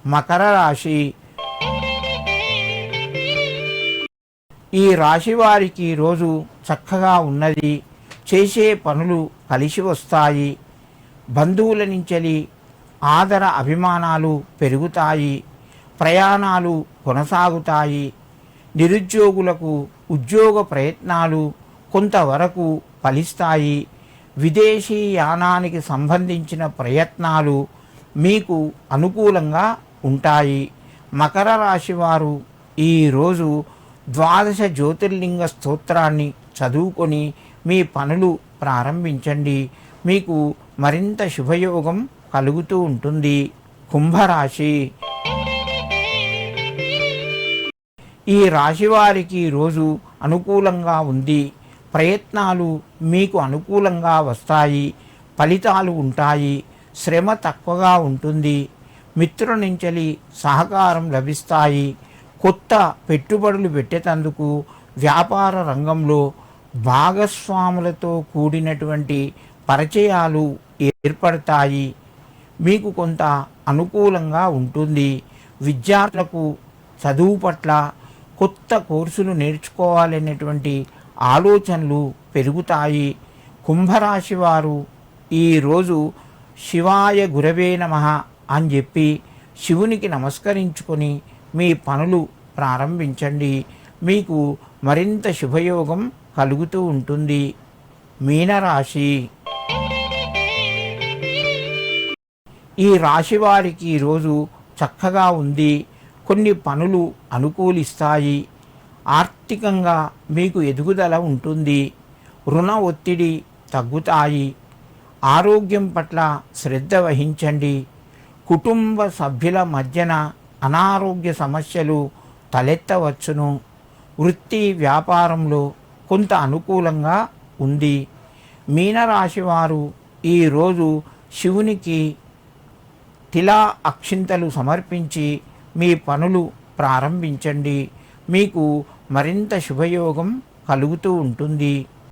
మకర రాశి. ఈ రాశి వారికి రోజు చక్కగా ఉన్నది. చేసే పనులు కలిసి వస్తాయి. బంధువుల నుంచి ఆదర అభిమానాలు పెరుగుతాయి. ప్రయాణాలు కొనసాగుతాయి. నిరుద్యోగులకు ఉద్యోగ ప్రయత్నాలు కొంతవరకు ఫలిస్తాయి. విదేశీ యానానికి సంబంధించిన ప్రయత్నాలు మీకు అనుకూలంగా ఉంటాయి. మకర రాశి వారు ఈరోజు 12 జ్యోతిర్లింగ స్తోత్రాన్ని చదువుకొని మీ పనులు ప్రారంభించండి. మీకు మరింత శుభయోగం కలుగుతూ ఉంటుంది. కుంభరాశి. ఈ రాశి వారికి రోజు అనుకూలంగా ఉంది. ప్రయత్నాలు మీకు అనుకూలంగా వస్తాయి. ఫలితాలు ఉంటాయి. శ్రమ తక్కువగా ఉంటుంది. మిత్రుల నుంచి సహకారం లభిస్తాయి. కొత్త పెట్టుబడులు పెట్టేందుకు వ్యాపార రంగంలో భాగస్వాములతో కూడినటువంటి పరిచయాలు ఏర్పడతాయి. మీకు కొంత అనుకూలంగా ఉంటుంది. విద్యార్థులకు చదువు పట్ల కొత్త కోర్సులు నేర్చుకోవాలనేటువంటి ఆలోచనలు పెరుగుతాయి. కుంభరాశి వారు ఈరోజు శివాయ గురవే నమః అని చెప్పి శివునికి నమస్కరించుకొని మీ పనులు ప్రారంభించండి. మీకు మరింత శుభయోగం కలుగుతూ ఉంటుంది. మీనరాశి. ఈ రాశి వారికి ఈరోజు చక్కగా ఉంది. కొన్ని పనులు అనుకూలిస్తాయి. ఆర్థికంగా మీకు ఎదుగుదల ఉంటుంది. రుణ ఒత్తిడి తగ్గుతాయి. ఆరోగ్యం పట్ల శ్రద్ధ వహించండి. కుటుంబ సభ్యుల మధ్యన అనారోగ్య సమస్యలు తలెత్తవచ్చును. వృత్తి వ్యాపారంలో కొంత అనుకూలంగా ఉంది. మీనరాశి వారు ఈరోజు శివునికి తిలా అక్షింతలు సమర్పించి మీ పనులు ప్రారంభించండి. మీకు మరింత శుభయోగం కలుగుతూ ఉంటుంది.